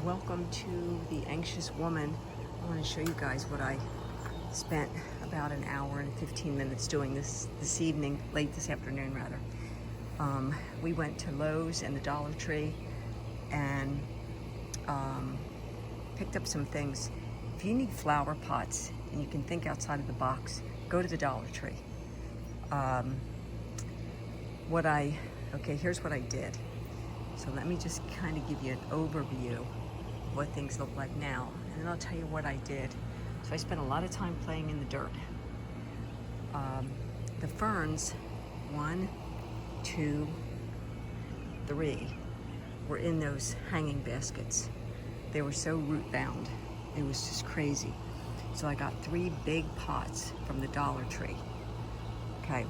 Welcome to The Anxious Woman. I want to show you guys what I spent about an hour and 15 minutes doing this evening, late this afternoon rather. We went to Lowe's and the Dollar Tree and picked up some things. If you need flower pots and you can think outside of the box, go to the Dollar Tree. Here's what I did. So let me just kind of give you an overview of what things look like now, and then I'll tell you what I did. So I spent a lot of time playing in the dirt. The ferns, 1, 2, 3, were in those hanging baskets. They were so root bound. It was just crazy. So I got 3 big pots from the Dollar Tree. Okay,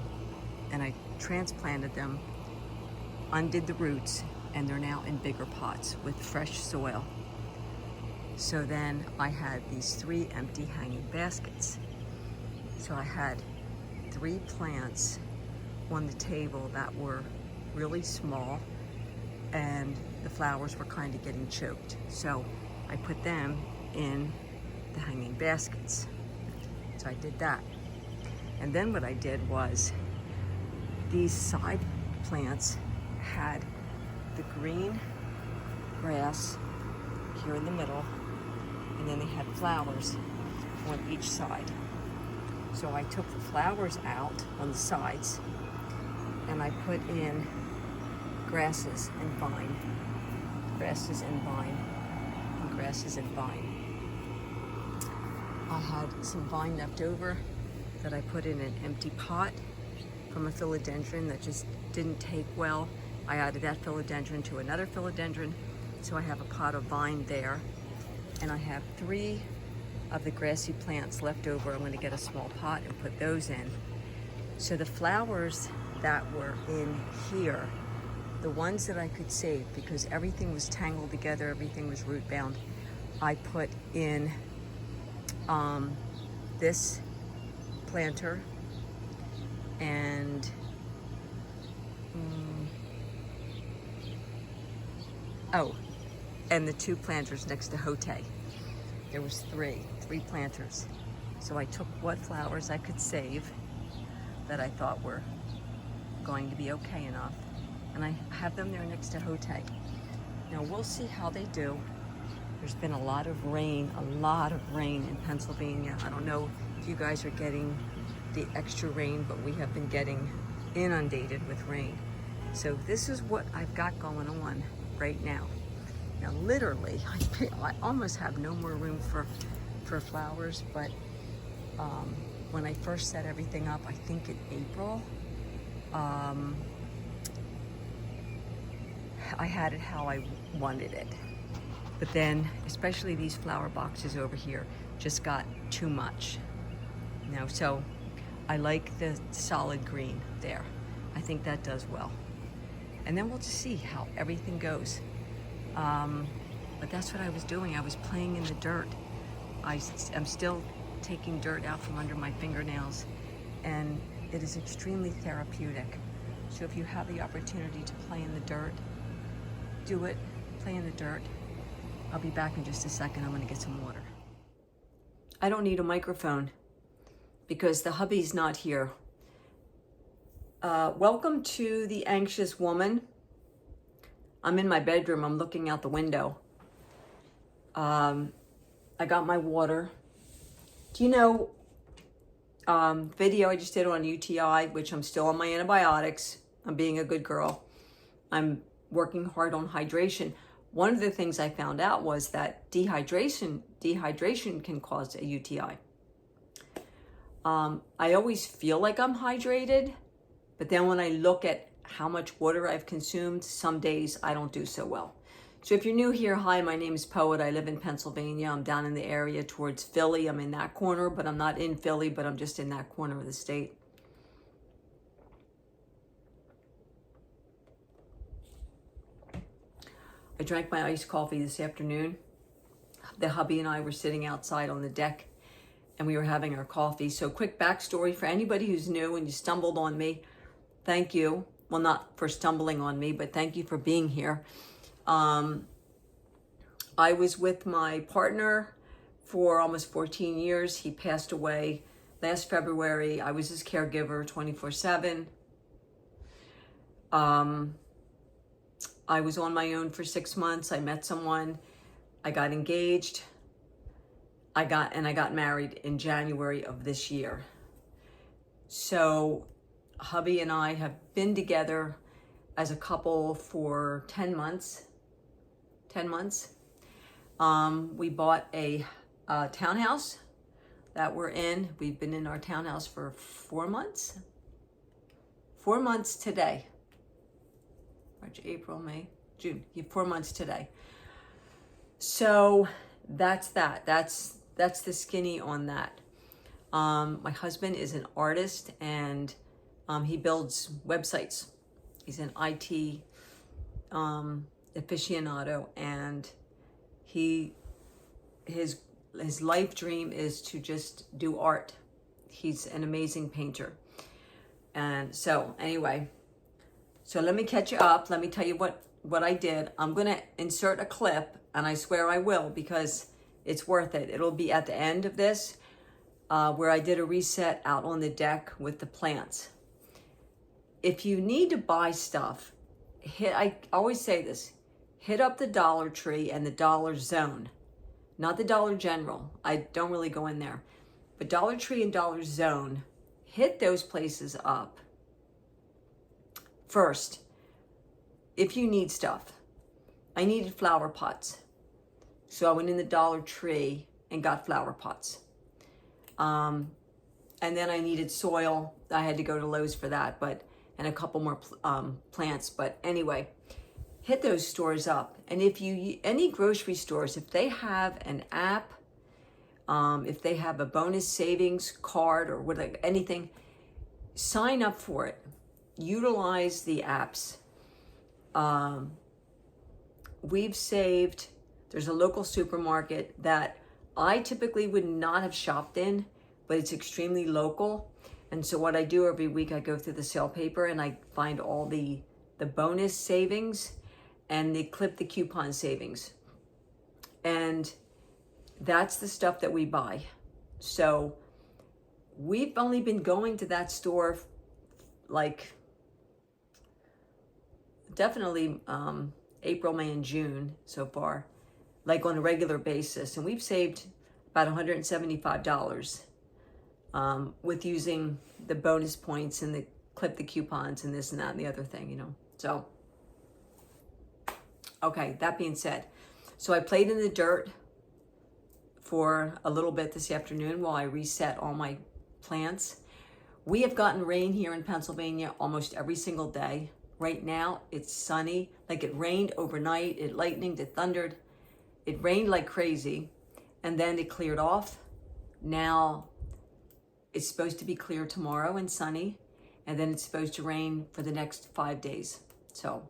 and I transplanted them, undid the roots, and they're now in bigger pots with fresh soil. So then I had these 3 empty hanging baskets. So I had 3 plants on the table that were really small, and the flowers were kind of getting choked. So I put them in the hanging baskets. So I did that. And then what I did was, these side plants had the green grass here in the middle, and then they had flowers on each side. So I took the flowers out on the sides and I put in grasses and vine, grasses and vine, and grasses and vine. I had some vine left over that I put in an empty pot from a philodendron that just didn't take well. I added that philodendron to another philodendron, so I have a pot of vine there. And I have 3 of the grassy plants left over. I'm going to get a small pot and put those in. So the flowers that were in here, the ones that I could save, because everything was tangled together, everything was root bound, I put in this planter and and the 2 planters next to Hote. There was 3 planters. So I took what flowers I could save that I thought were going to be okay enough, and I have them there next to Hote. Now we'll see how they do. There's been a lot of rain in Pennsylvania. I don't know if you guys are getting the extra rain, but we have been getting inundated with rain. So this is what I've got going on right now. Now literally, I almost have no more room for flowers, but when I first set everything up, I think in April, I had it how I wanted it. But then, especially these flower boxes over here, just got too much. So I like the solid green there. I think that does well. And then we'll just see how everything goes. But that's what I was doing. I was playing in the dirt. I'm still taking dirt out from under my fingernails, and it is extremely therapeutic. So if you have the opportunity to play in the dirt, do it. Play in the dirt. I'll be back in just a second. I'm gonna get some water. I don't need a microphone because the hubby's not here. Welcome to The Anxious Woman. I'm in my bedroom. I'm looking out the window. I got my water. Do you know, video I just did on UTI, which I'm still on my antibiotics. I'm being a good girl. I'm working hard on hydration. One of the things I found out was that dehydration can cause a UTI. I always feel like I'm hydrated, but then when I look at how much water I've consumed, some days I don't do so well. So if you're new here, hi, my name is Poet. I live in Pennsylvania. I'm down in the area towards Philly. I'm in that corner, but I'm not in Philly, but I'm just in that corner of the state. I drank my iced coffee this afternoon. The hubby and I were sitting outside on the deck and we were having our coffee. So quick backstory for anybody who's new and you stumbled on me. Thank you. Well, not for stumbling on me, but thank you for being here. I was with my partner for almost 14 years. He passed away last February. I was his caregiver 24/7. I was on my own for 6 months. I met someone. I got engaged. I got married in January of this year. So hubby and I have been together as a couple for 10 months. 10 months. We bought a townhouse that we're in. We've been in our townhouse for 4 months. 4 months today. March, April, May, June. 4 months today. So that's that. That's the skinny on that. My husband is an artist, and he builds websites. He's an IT aficionado, and his life dream is to just do art. He's an amazing painter. And so anyway, so let me catch you up. Let me tell you what I did. I'm going to insert a clip, and I swear I will, because it's worth it. It'll be at the end of this, where I did a reset out on the deck with the plants. If you need to buy stuff, I always say this, hit up the Dollar Tree and the Dollar Zone, not the Dollar General. I don't really go in there, but Dollar Tree and Dollar Zone, hit those places up first. If you need stuff, I needed flower pots. So I went in the Dollar Tree and got flower pots. And then I needed soil. I had to go to Lowe's for that, and a couple more plants. But anyway, hit those stores up. And if any grocery stores, if they have an app, if they have a bonus savings card or whatever, anything, sign up for it. Utilize the apps. We've saved. There's a local supermarket that I typically would not have shopped in, but it's extremely local. And so what I do every week, I go through the sale paper and I find all the bonus savings and they clip the coupon savings. And that's the stuff that we buy. So we've only been going to that store like definitely April, May, and June so far, like on a regular basis. And we've saved about $175 with using the bonus points and the clip the coupons and this and that and the other thing, So, okay, that being said, so I played in the dirt for a little bit this afternoon while I reset all my plants. We have gotten rain here in Pennsylvania almost every single day. Right now, it's sunny. Like it rained overnight, it lightened, it thundered. It rained like crazy, and then it cleared off. Now, it's supposed to be clear tomorrow and sunny, and then it's supposed to rain for the next 5 days. So,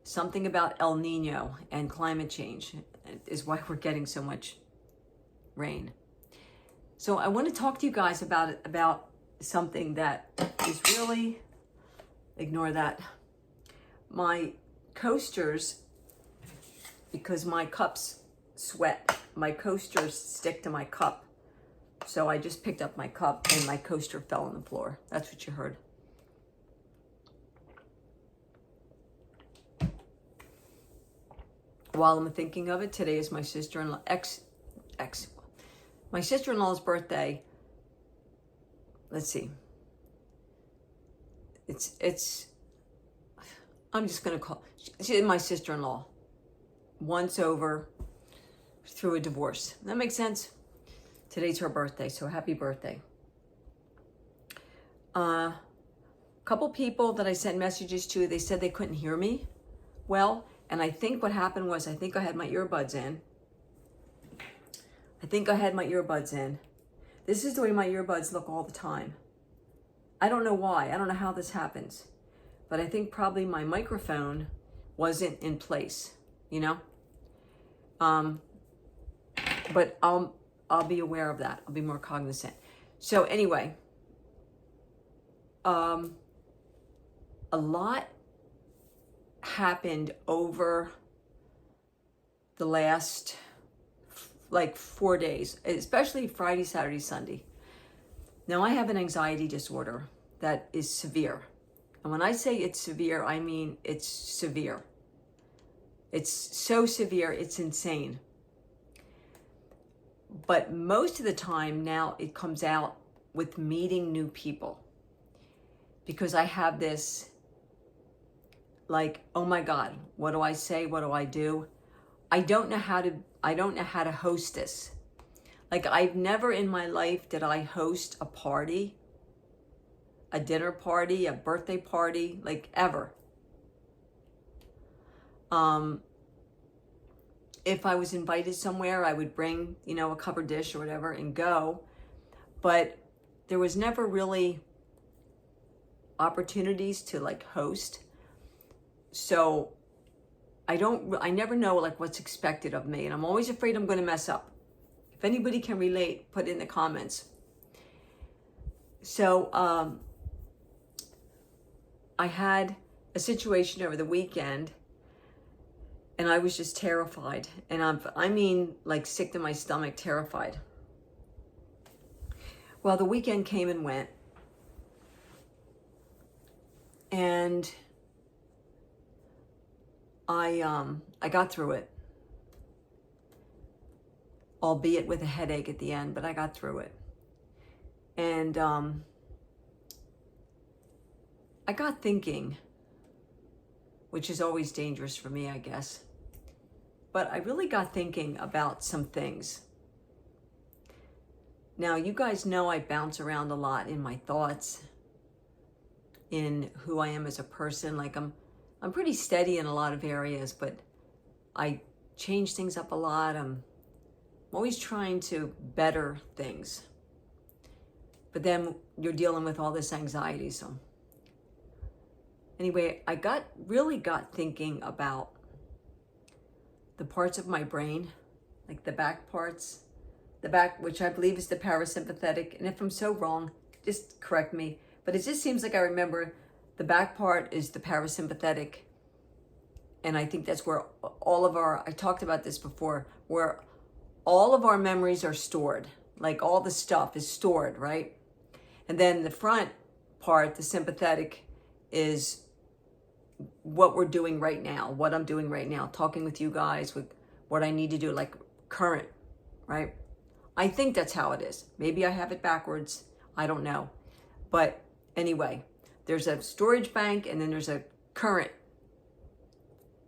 something about El Nino and climate change is why we're getting so much rain. So, I want to talk to you guys about something that is really, ignore that. My coasters, because my cups sweat, my coasters stick to my cup. So I just picked up my cup and my coaster fell on the floor. That's what you heard. While I'm thinking of it, today is my sister-in-law, my sister-in-law's birthday. Let's see. I'm just going to call, she's my sister-in-law. Once over through a divorce. That makes sense? Today's her birthday, so happy birthday. Couple people that I sent messages to, they said they couldn't hear me well, and I think what happened was, I think I had my earbuds in. This is the way my earbuds look all the time. I don't know why. I don't know how this happens, but I think probably my microphone wasn't in place. But I'll be aware of that. I'll be more cognizant. So anyway, a lot happened over the last like 4 days, especially Friday, Saturday, Sunday. Now I have an anxiety disorder that is severe. And when I say it's severe, I mean it's severe. It's so severe, it's insane. But most of the time now it comes out with meeting new people. Because I have this, like, oh my God, what do I say? What do I do? I don't know how to host this. Like, I've never in my life did I host a party, a dinner party, a birthday party, like ever. If I was invited somewhere, I would bring, a covered dish or whatever and go. But there was never really opportunities to like host. So I never know like what's expected of me. And I'm always afraid I'm going to mess up. If anybody can relate, put it in the comments. So I had a situation over the weekend and I was just terrified. And I mean like sick to my stomach, terrified. Well, the weekend came and went. And I got through it, albeit with a headache at the end, but I got through it. And I got thinking, which is always dangerous for me, I guess. But I really got thinking about some things. Now, you guys know I bounce around a lot in my thoughts, in who I am as a person. Like I'm pretty steady in a lot of areas, but I change things up a lot. I'm always trying to better things. But then you're dealing with all this anxiety. So anyway, I really got thinking about the parts of my brain, like the back parts, the back, which I believe is the parasympathetic. And if I'm so wrong, just correct me. But it just seems like I remember the back part is the parasympathetic. And I think that's where I talked about this before, where all of our memories are stored. Like all the stuff is stored, right? And then the front part, the sympathetic, is what we're doing right now, what I'm doing right now, talking with you guys, with what I need to do, like current, right? I think that's how it is. Maybe I have it backwards. I don't know. But anyway, there's a storage bank and then there's a current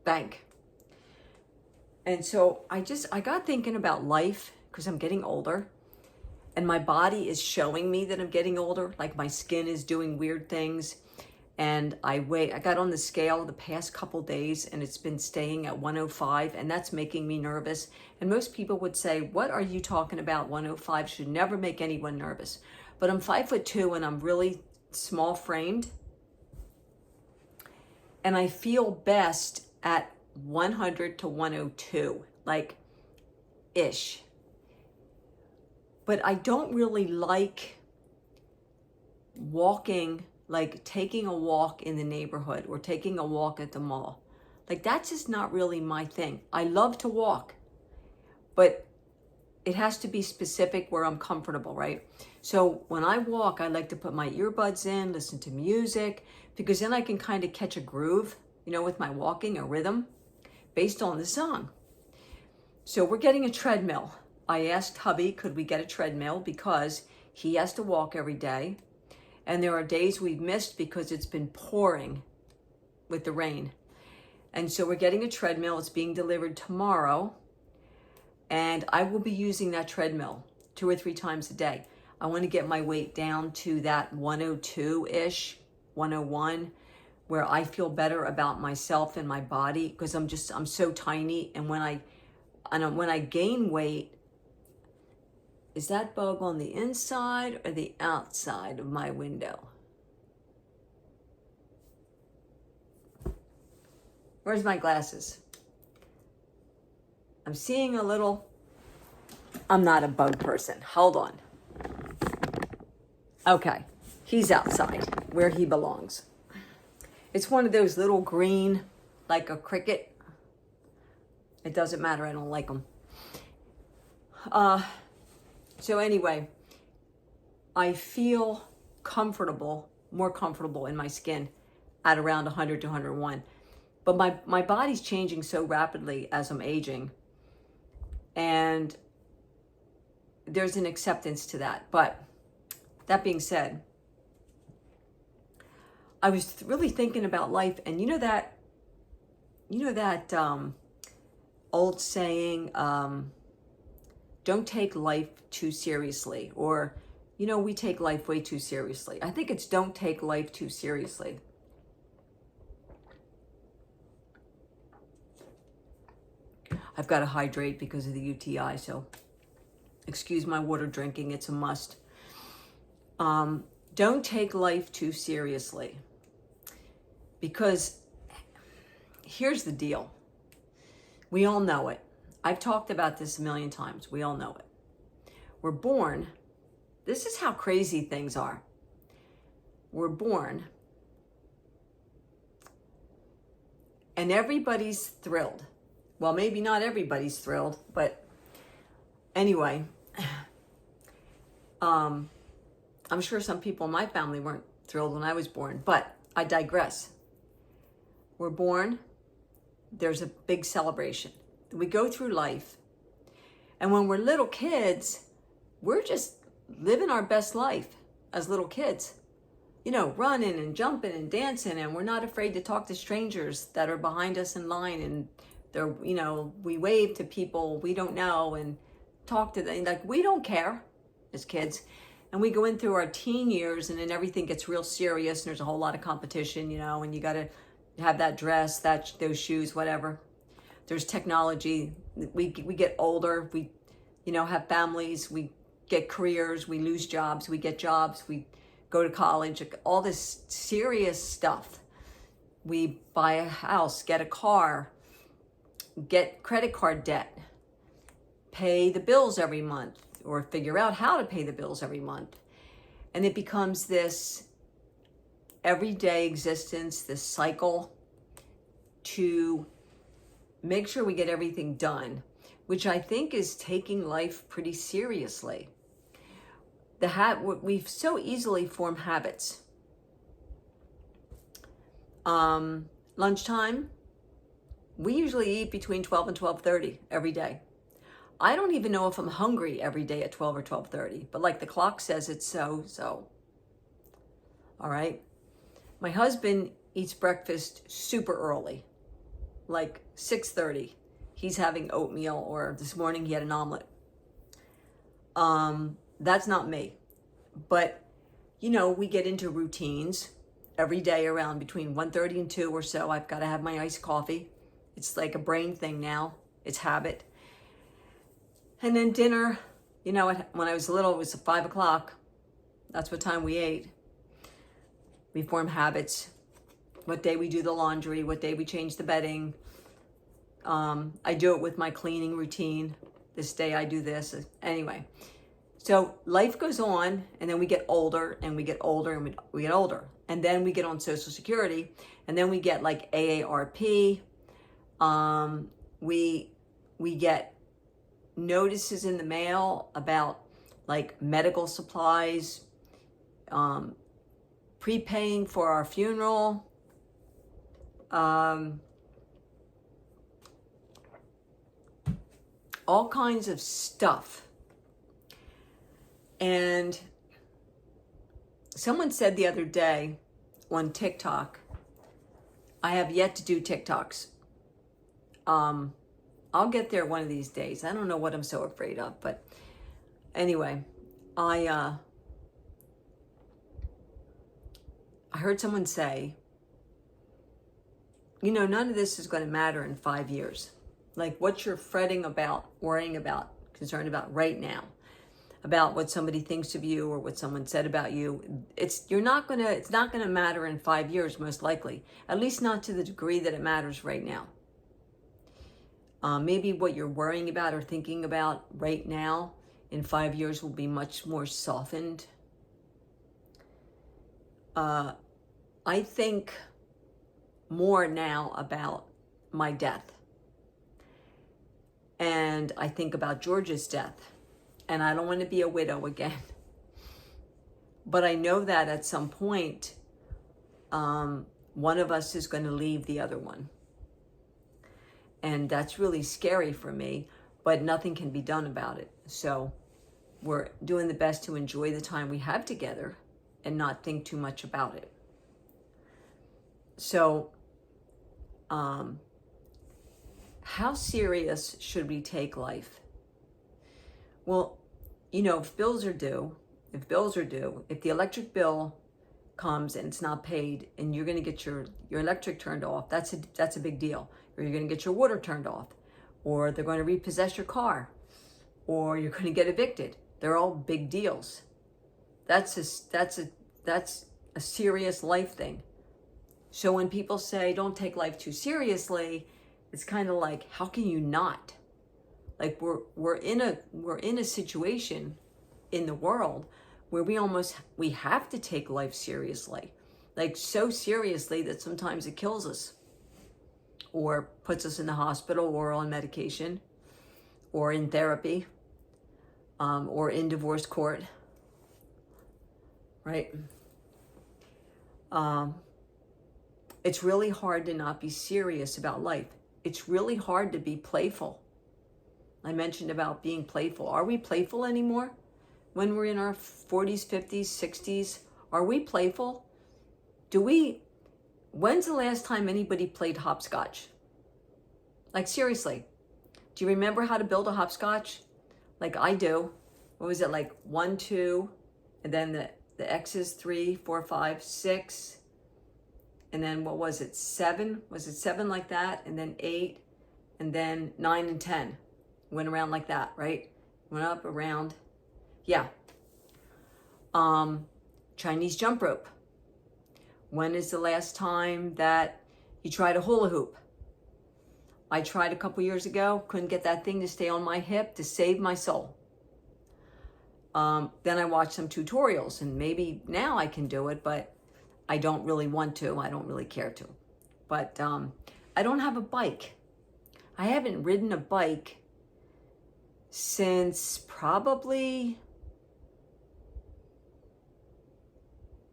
bank. And so I got thinking about life because I'm getting older and my body is showing me that I'm getting older. Like my skin is doing weird things. And I got on the scale the past couple days and it's been staying at 105 and that's making me nervous. And most people would say, what are you talking about? 105 should never make anyone nervous. But I'm 5'2" and I'm really small framed. And I feel best at 100 to 102, like ish. But I don't really like walking, like taking a walk in the neighborhood or taking a walk at the mall. Like that's just not really my thing. I love to walk, but it has to be specific where I'm comfortable, right? So when I walk, I like to put my earbuds in, listen to music, because then I can kind of catch a groove, with my walking, a rhythm based on the song. So we're getting a treadmill. I asked hubby, could we get a treadmill because he has to walk every day. And there are days we've missed because it's been pouring with the rain. And so we're getting a treadmill. It's being delivered tomorrow. And I will be using that treadmill 2 or 3 times a day. I want to get my weight down to that 102-ish, 101, where I feel better about myself and my body because I'm so tiny. And when I gain weight, is that bug on the inside or the outside of my window? Where's my glasses? I'm seeing a little. I'm not a bug person. Hold on. Okay, he's outside where he belongs. It's one of those little green, like a cricket. It doesn't matter. I don't like them. So anyway, I feel comfortable, more comfortable in my skin at around 100 to 101. But my body's changing so rapidly as I'm aging. And there's an acceptance to that. But that being said, I was really thinking about life, and you know that old saying, don't take life too seriously, or we take life way too seriously. I think it's don't take life too seriously. I've got to hydrate because of the UTI, so excuse my water drinking, it's a must. Don't take life too seriously, because here's the deal. We all know it. I've talked about this a million times. We all know it. We're born. This is how crazy things are. We're born, and everybody's thrilled. Well, maybe not everybody's thrilled, but anyway, I'm sure some people in my family weren't thrilled when I was born, but I digress. We're born, there's a big celebration. We go through life, and when we're little kids, we're just living our best life as little kids. Running and jumping and dancing, and we're not afraid to talk to strangers that are behind us in line, and they're, we wave to people we don't know and talk to them. Like, we don't care as kids. And we go in through our teen years, and then everything gets real serious, and there's a whole lot of competition, and you got to have that dress, those shoes, whatever. There's technology. We get older. We, have families. We get careers. We lose jobs. We get jobs. We go to college. All this serious stuff. We buy a house, get a car, get credit card debt, pay the bills every month, or figure out how to pay the bills every month. And it becomes this everyday existence, this cycle to make sure we get everything done, which I think is taking life pretty seriously. We so easily form habits. Lunchtime, we usually eat between 12 and 12:30 every day. I don't even know if I'm hungry every day at 12 or 12:30, but like the clock says, it's so. All right. My husband eats breakfast super early, like 6:30. He's having oatmeal, or this morning he had an omelet. That's not me. But, we get into routines every day around between 1:30 and 2 or so. I've got to have my iced coffee. It's like a brain thing now. It's habit. And then dinner, when I was little, it was 5 o'clock. That's what time we ate. We form habits. What day we do the laundry, what day we change the bedding. I do it with my cleaning routine. This day I do this. Anyway, so life goes on, and then we get older, and we get older, and we get older. And then we get on Social Security, and then we get like AARP. We get notices in the mail about like medical supplies, prepaying for our funeral, all kinds of stuff. And someone said the other day on TikTok, I have yet to do TikToks. I'll get there one of these days. I don't know what I'm so afraid of, but anyway, I heard someone say, none of this is going to matter in 5 years. Like what you're fretting about, worrying about, concerned about right now, about what somebody thinks of you or what someone said about you, it's not gonna matter in 5 years, most likely. At least not to the degree that it matters right now. Maybe what you're worrying about or thinking about right now in 5 years will be much more softened. I think more now about my death. And I think about George's death, and I don't want to be a widow again. But I know that at some point, one of us is going to leave the other one. And that's really scary for me, but nothing can be done about it. So we're doing the best to enjoy the time we have together and not think too much about it. So, how serious should we take life? Well, you know, if bills are due, if the electric bill comes and it's not paid and you're going to get your electric turned off, that's a big deal. Or you're going to get your water turned off, or they're going to repossess your car, or you're going to get evicted. They're all big deals. That's a serious life thing. So when people say don't take life too seriously, it's kind of like, how can you not? Like we're in a situation in the world where we have to take life seriously, like so seriously that sometimes it kills us, or puts us in the hospital, or on medication, or in therapy, or in divorce court, right? It's really hard to not be serious about life. It's really hard to be playful. I mentioned about being playful. Are we playful anymore? When we're in our 40s, 50s, 60s, are we playful? When's the last time anybody played hopscotch? Like seriously, do you remember how to build a hopscotch? Like I do. What was it, like 1, 2, and then the X's 3, 4, 5, 6, and then what was it, 7? Was it 7 like that? And then 8, and then 9 and 10. Went around like that, right? Went up, around. Yeah. Chinese jump rope. When is the last time that you tried a hula hoop? I tried a couple years ago, couldn't get that thing to stay on my hip to save my soul. Then I watched some tutorials, and maybe now I can do it, but I don't really want to. I don't really care to. But I don't have a bike. I haven't ridden a bike since probably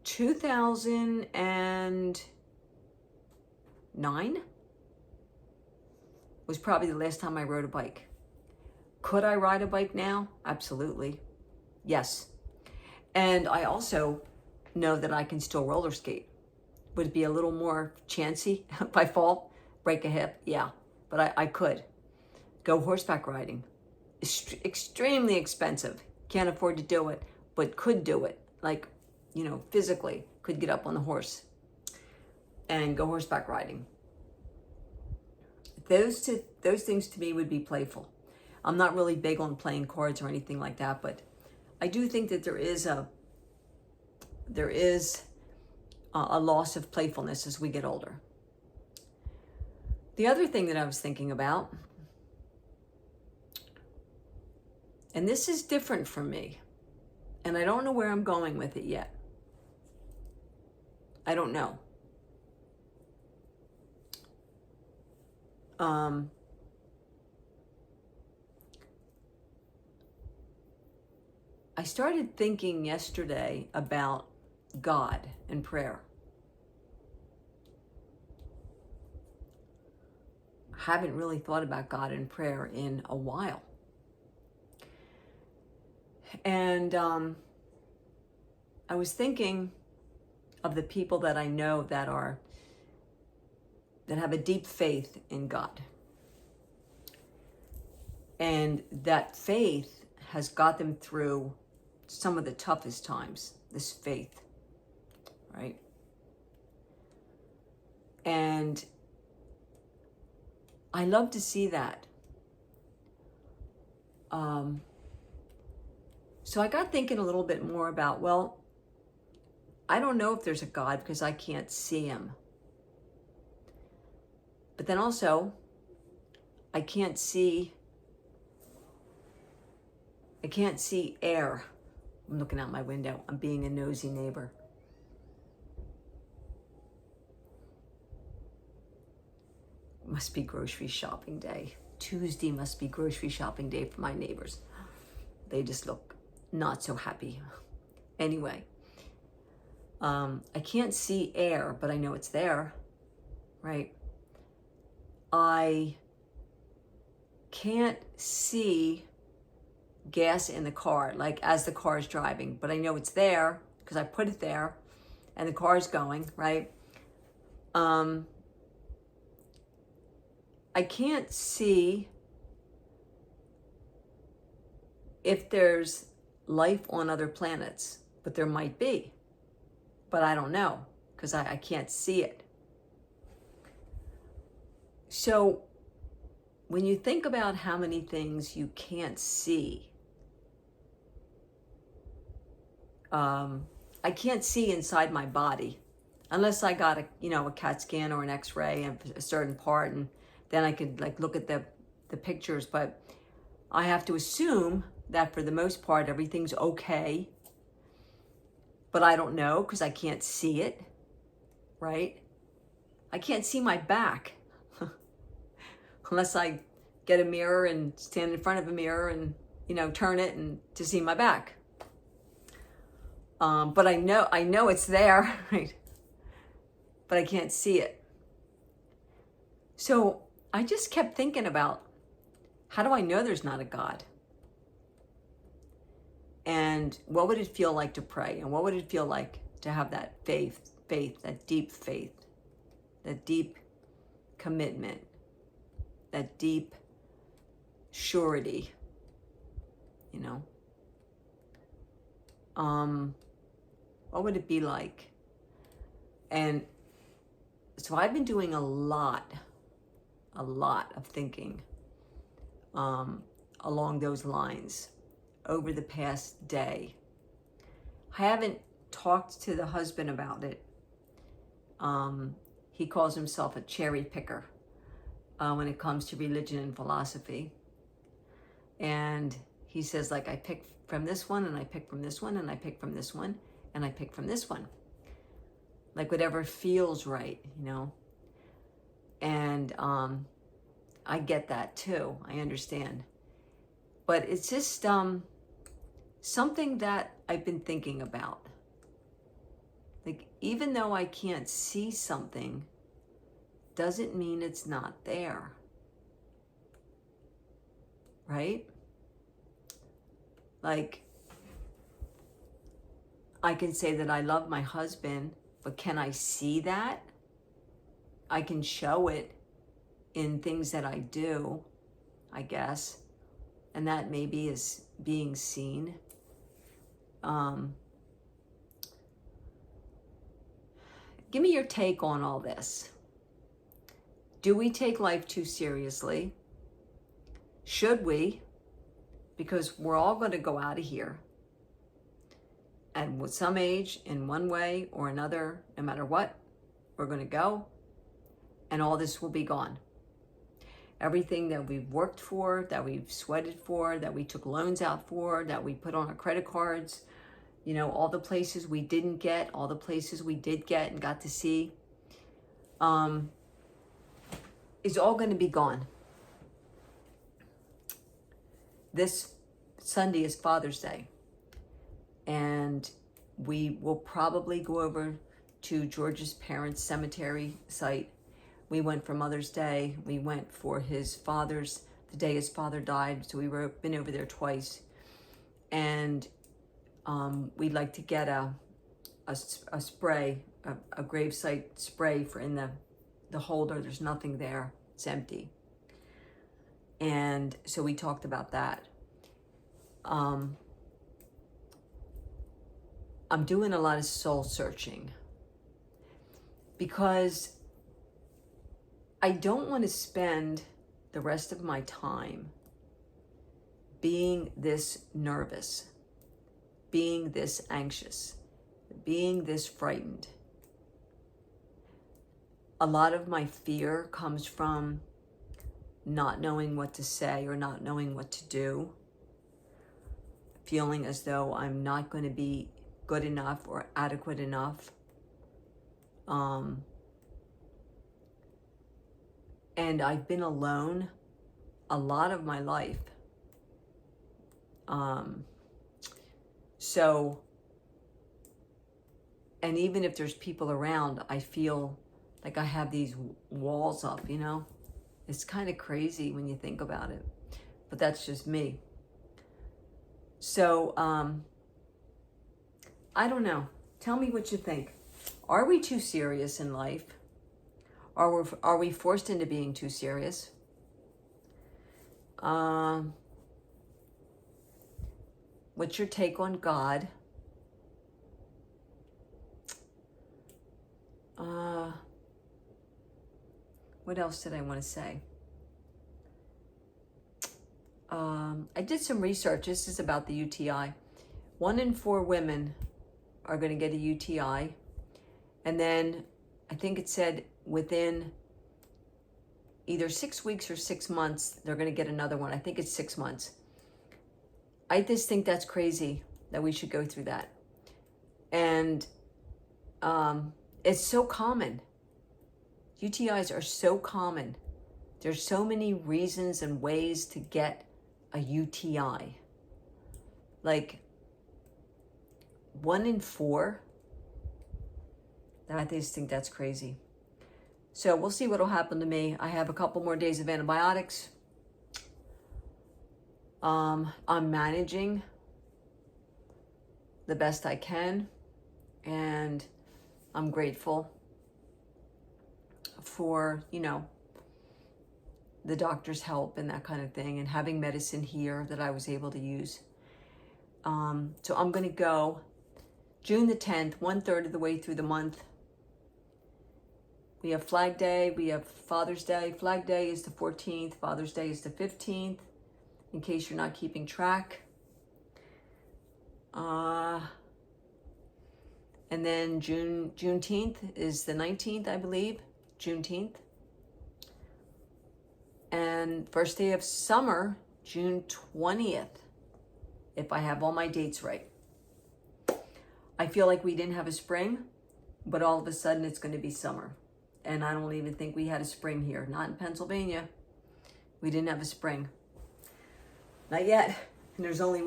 2009 was probably the last time I rode a bike. Could I ride a bike now? Absolutely. Yes. And I also know that I can still roller skate. Would it be a little more chancy if I fall, break a hip? Yeah, but I could. Go horseback riding. Extremely expensive. Can't afford to do it, but could do it. Like, you know, physically could get up on the horse and go horseback riding. Those things to me would be playful. I'm not really big on playing cards or anything like that, but I do think that there is a loss of playfulness as we get older. The other thing that I was thinking about, and this is different from me, and I don't know where I'm going with it yet. I don't know. I started thinking yesterday about God and prayer. I haven't really thought about God and prayer in a while. And I was thinking of the people that I know that have a deep faith in God. And that faith has got them through some of the toughest times, this faith, right? And I love to see that. So I got thinking a little bit more about, well, I don't know if there's a God because I can't see him. But then also, I can't see air. I'm looking out my window. I'm being a nosy neighbor. Must be grocery shopping day. Tuesday must be grocery shopping day for my neighbors. They just look not so happy. Anyway, I can't see air, but I know it's there, right? I can't see gas in the car, like as the car is driving, but I know it's there because I put it there and the car is going, right? I can't see if there's life on other planets, but there might be, but I don't know because I can't see it. So when you think about how many things you can't see, I can't see inside my body unless I got a CAT scan or an X-ray and a certain part, and then I could like look at the pictures. But I have to assume that for the most part everything's okay. But I don't know because I can't see it, right? I can't see my back unless I get a mirror and stand in front of a mirror and turn it and to see my back. But I know it's there, right? But I can't see it. So I just kept thinking about, how do I know there's not a God? And what would it feel like to pray? And what would it feel like to have that faith, that deep commitment, that deep surety, what would it be like? And so I've been doing a lot of thinking along those lines over the past day. I haven't talked to the husband about it. He calls himself a cherry picker when it comes to religion and philosophy. And he says, like, I pick from this one, and I pick from this one, and I pick from this one, and I pick from this one. Like whatever feels right, And I get that too. I understand. But it's just something that I've been thinking about. Like, even though I can't see something, doesn't mean it's not there. Right? Like, I can say that I love my husband, but can I see that? I can show it in things that I do, I guess. And that maybe is being seen. Give me your take on all this. Do we take life too seriously? Should we? Because we're all going to go out of here. And with some age, in one way or another, no matter what, we're going to go. And all this will be gone. Everything that we've worked for, that we've sweated for, that we took loans out for, that we put on our credit cards, all the places we didn't get, all the places we did get and got to see, is all going to be gone. This Sunday is Father's Day. And we will probably go over to George's parents' cemetery site. We went for Mother's Day. We went for the day his father died. So we've been over there twice. And we'd like to get a spray, a gravesite spray for in the holder. There's nothing there. It's empty. And so we talked about that. I'm doing a lot of soul searching because I don't want to spend the rest of my time being this nervous, being this anxious, being this frightened. A lot of my fear comes from not knowing what to say or not knowing what to do, feeling as though I'm not going to be good enough or adequate enough. And I've been alone a lot of my life. So, and even if there's people around, I feel like I have these walls up, you know? It's kind of crazy when you think about it, but that's just me. So, I don't know. Tell me what you think. Are we too serious in life? Are we forced into being too serious? What's your take on God? What else did I want to say? I did some research. This is about the UTI. 1 in 4 women are going to get a UTI. And then I think it said within either 6 weeks or 6 months, they're going to get another one. I think it's 6 months. I just think that's crazy that we should go through that. And it's so common. UTIs are so common. There's so many reasons and ways to get a UTI. Like 1 in 4. I just think that's crazy. So we'll see what will happen to me. I have a couple more days of antibiotics. I'm managing the best I can, and I'm grateful for, you know, the doctor's help and that kind of thing, and having medicine here that I was able to use. So I'm going to go June the 10th, 1/3 of the way through the month. We have Flag Day, we have Father's Day. Flag Day is the 14th, Father's Day is the 15th, in case you're not keeping track. And then Juneteenth is the 19th, I believe, Juneteenth. And first day of summer, June 20th, if I have all my dates right. I feel like we didn't have a spring, but all of a sudden it's going to be summer. And I don't even think we had a spring here. Not in Pennsylvania. We didn't have a spring. Not yet. And there's only,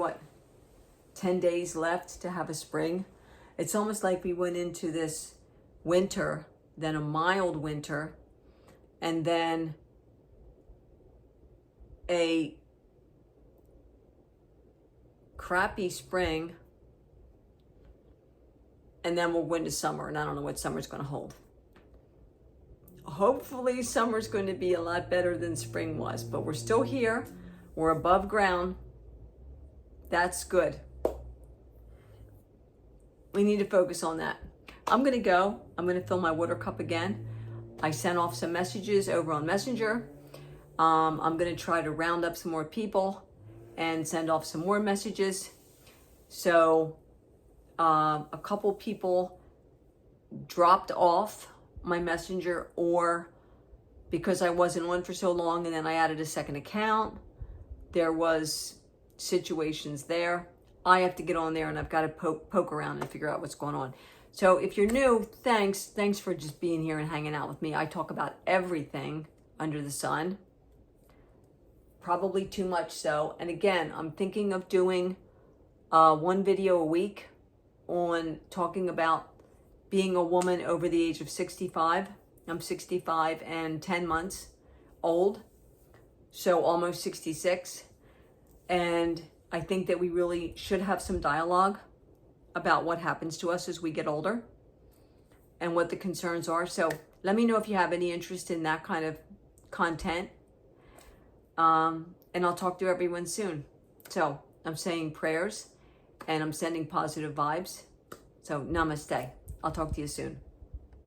10 days left to have a spring. It's almost like we went into this winter, then a mild winter, and then a crappy spring, and then we'll go into summer, and I don't know what summer's going to hold. Hopefully summer's going to be a lot better than spring was, but we're still here. We're above ground. That's good. We need to focus on that. I'm going to go. I'm going to fill my water cup again. I sent off some messages over on Messenger. I'm going to try to round up some more people and send off some more messages. So a couple people dropped off my Messenger, or because I wasn't on for so long and then I added a second account, there was situations there. I have to get on there and I've got to poke around and figure out what's going on. So if you're new, thanks for just being here and hanging out with me. I talk about everything under the sun, probably too much so. And again, I'm thinking of doing 1 video a week on talking about being a woman over the age of 65. I'm 65 and 10 months old, so almost 66. And I think that we really should have some dialogue about what happens to us as we get older and what the concerns are. So let me know if you have any interest in that kind of content. And I'll talk to everyone soon. So I'm saying prayers and I'm sending positive vibes. So namaste. I'll talk to you soon.